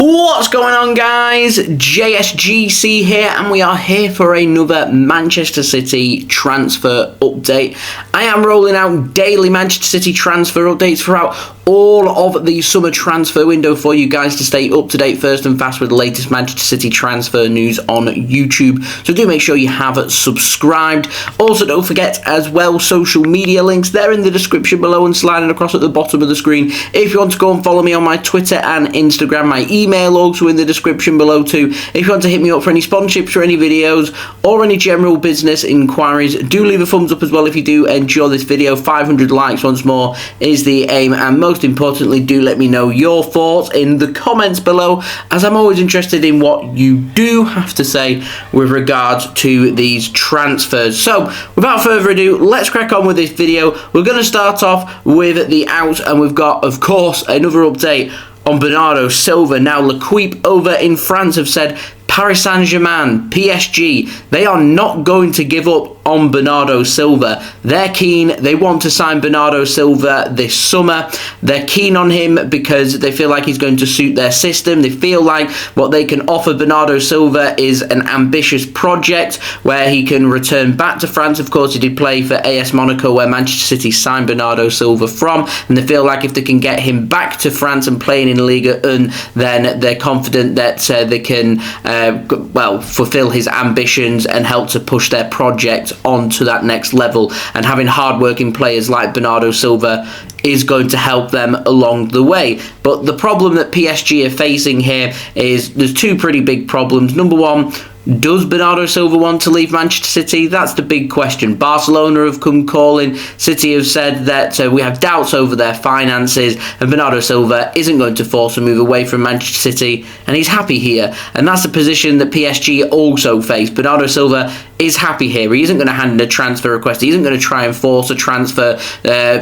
What's going on, guys? JSGC here, and we are here for another Manchester City transfer update. I am rolling out daily Manchester City transfer updates throughout all of the summer transfer window for you guys to stay up to date first and fast with the latest Manchester City transfer news on YouTube. So do make sure you have subscribed. Also, don't forget as well, social media links, they're in the description below and sliding across at the bottom of the screen. If you want to go and follow me on my Twitter and Instagram, my email also in the description below too. If you want to hit me up for any sponsorships for any videos or any general business inquiries, do leave a thumbs up as well if you do enjoy this video. 500 likes once more is the aim, and most importantly, do let me know your thoughts in the comments below, as I'm always interested in what you do have to say with regards to these transfers. So without further ado, let's crack on with this video. We're going to start off with the out, and we've got, of course, another update on Bernardo Silva. Now, L'Equipe over in France have said Paris Saint-Germain, PSG, they are not going to give up on Bernardo Silva. They're keen. They want to sign Bernardo Silva this summer. They're keen on him because they feel like he's going to suit their system. They feel like what they can offer Bernardo Silva is an ambitious project where he can return back to France. Of course, he did play for AS Monaco, where Manchester City signed Bernardo Silva from, and they feel like if they can get him back to France and playing in Liga 1, then they're confident that they can fulfill his ambitions and help to push their project on to that next level. And having hard-working players like Bernardo Silva is going to help them along the way. But the problem that PSG are facing here is there's two pretty big problems. Number one, does Bernardo Silva want to leave Manchester City? That's the big question. Barcelona have come calling. City have said that we have doubts over their finances, and Bernardo Silva isn't going to force a move away from Manchester City, and he's happy here. And that's the position that PSG also face. Bernardo Silva is happy here. He isn't going to hand in a transfer request. He isn't going to try and force a transfer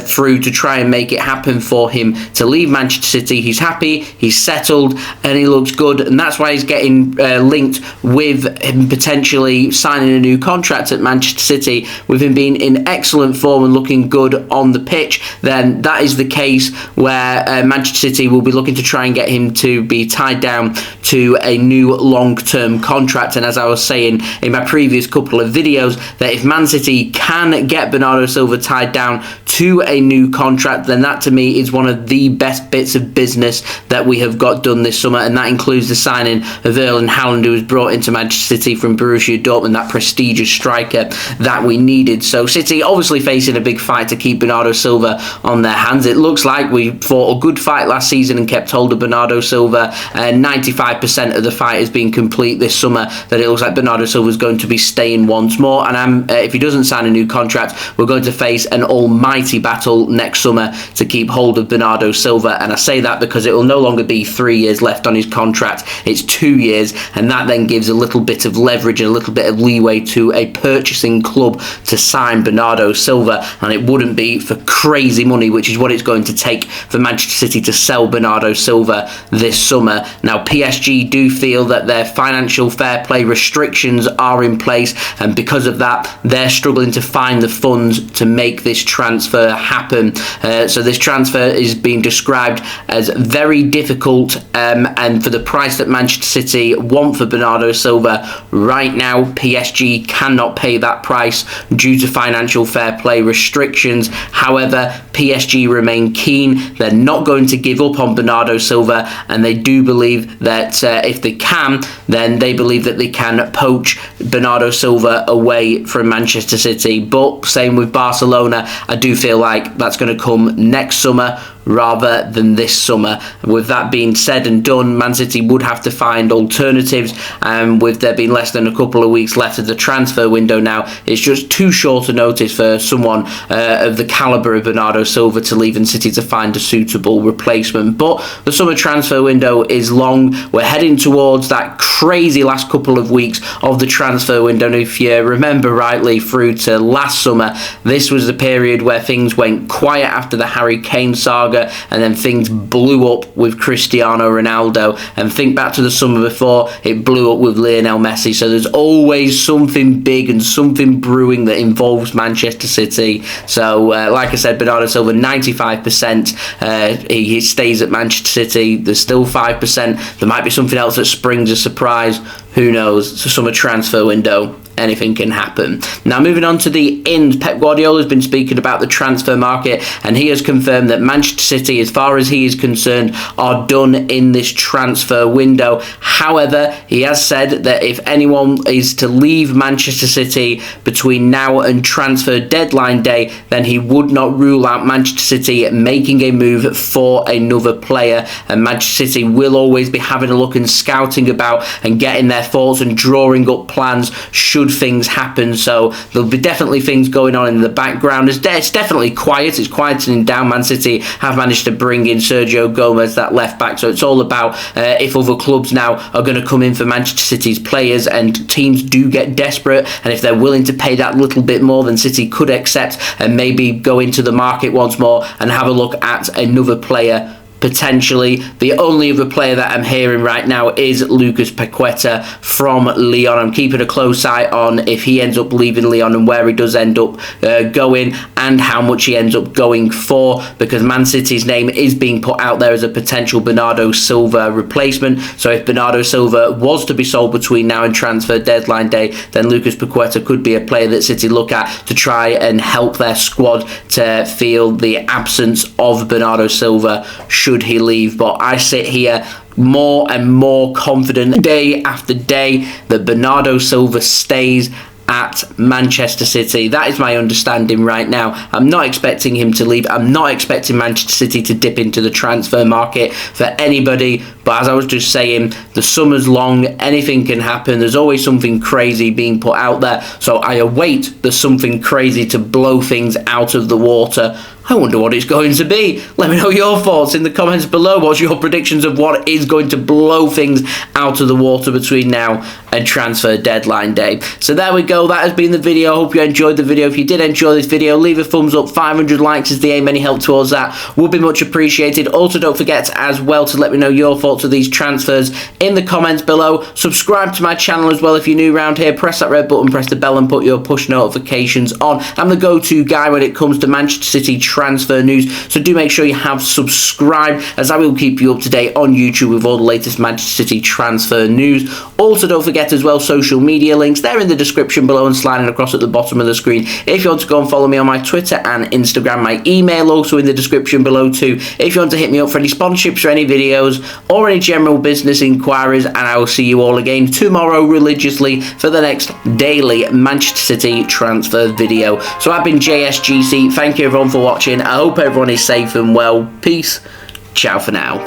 through to try and make it happen for him to leave Manchester City. He's happy, he's settled, and he looks good, and that's why he's getting linked with him potentially signing a new contract at Manchester City. With him being in excellent form and looking good on the pitch, then that is the case where Manchester City will be looking to try and get him to be tied down to a new long-term contract. And as I was saying in my previous couple of videos, that if Man City can get Bernardo Silva tied down to a new contract, then that to me is one of the best bits of business that we have got done this summer, and that includes the signing of Erling Haaland, who was brought into Manchester City from Borussia Dortmund, that prestigious striker that we needed. So City obviously facing a big fight to keep Bernardo Silva on their hands. It looks like we fought a good fight last season and kept hold of Bernardo Silva, and 95% of the fight has been complete this summer, that it looks like Bernardo Silva is going to be staying once more. And if he doesn't sign a new contract, we're going to face an almighty battle next summer to keep hold of Bernardo Silva. And I say that because it will no longer be 3 years left on his contract, it's 2 years, and that then gives a little bit of leverage and a little bit of leeway to a purchasing club to sign Bernardo Silva, and it wouldn't be for crazy money, which is what it's going to take for Manchester City to sell Bernardo Silva this summer. Now, PSG do feel that their financial fair play restrictions are in place, and because of that, they're struggling to find the funds to make this transfer happen. So this transfer is being described as very difficult, and for the price that Manchester City want for Bernardo Silva right now, PSG cannot pay that price due to financial fair play restrictions. However, PSG remain keen. They're not going to give up on Bernardo Silva, and they do believe that if they can, then they believe that they can poach Bernardo Silva away from Manchester City. But same with Barcelona, I do feel like that's going to come next summer rather than this summer. With that being said and done, Man City would have to find alternatives, and with there being less than a couple of weeks left of the transfer window now, it's just too short a notice for someone of the calibre of Bernardo Silva to leave in City to find a suitable replacement. But the summer transfer window is long. We're heading towards that crazy last couple of weeks of the transfer window, and if you remember rightly, through to last summer, this was the period where things went quiet after the Harry Kane saga. saga, and then things blew up with Cristiano Ronaldo, and think back to the summer before, it blew up with Lionel Messi. So there's always something big and something brewing that involves Manchester City. So like I said, Bernardo Silva 95%, he stays at Manchester City. There's still 5%. There might be something else that springs a surprise. Who knows? It's a summer transfer window. Anything can happen. Now, moving on to the ins. Pep Guardiola has been speaking about the transfer market, and he has confirmed that Manchester City, as far as he is concerned, are done in this transfer window. However, he has said that if anyone is to leave Manchester City between now and transfer deadline day, then he would not rule out Manchester City making a move for another player. And Manchester City will always be having a look and scouting about and getting their thoughts and drawing up plans should things happen. So there'll be definitely things going on in the background. It's definitely quiet. It's quietening down. Man City have managed to bring in Sergio Gomez, that left back. So it's all about if other clubs now are going to come in for Manchester City's players, and teams do get desperate, and if they're willing to pay that little bit more, then City could accept and maybe go into the market once more and have a look at another player. Potentially, the only other player that I'm hearing right now is Lucas Paqueta from Lyon. I'm keeping a close eye on if he ends up leaving Lyon and where he does end up going, and how much he ends up going for, because Man City's name is being put out there as a potential Bernardo Silva replacement. So if Bernardo Silva was to be sold between now and transfer deadline day, then Lucas Paqueta could be a player that City look at to try and help their squad to feel the absence of Bernardo Silva should he leave. But I sit here more and more confident day after day that Bernardo Silva stays at Manchester City. That is my understanding right now. I'm not expecting him to leave. I'm not expecting Manchester City to dip into the transfer market for anybody. But as I was just saying, the summer's long. Anything can happen. There's always something crazy being put out there. So I await the something crazy to blow things out of the water. I wonder what it's going to be. Let me know your thoughts in the comments below. What's your predictions of what is going to blow things out of the water between now and transfer deadline day? So there we go. That has been the video. I hope you enjoyed the video. If you did enjoy this video, leave a thumbs up. 500 likes is the aim. Any help towards that would be much appreciated. Also, don't forget as well to let me know your thoughts of these transfers in the comments below. Subscribe to my channel as well if you're new around here. Press that red button, press the bell, and put your push notifications on. I'm the go-to guy when it comes to Manchester City transfer news, so do make sure you have subscribed, as I will keep you up to date on YouTube with all the latest Manchester City transfer news. Also, don't forget as well, social media links, they're in the description below and sliding across at the bottom of the screen. If you want to go and follow me on my Twitter and Instagram, my email also in the description below too. If you want to hit me up for any sponsorships or any videos or any general business inquiries, and I will see you all again tomorrow religiously for the next daily Manchester City transfer video. So I've been JSGC. Thank you everyone for watching. I hope everyone is safe and well. Peace. Ciao for now.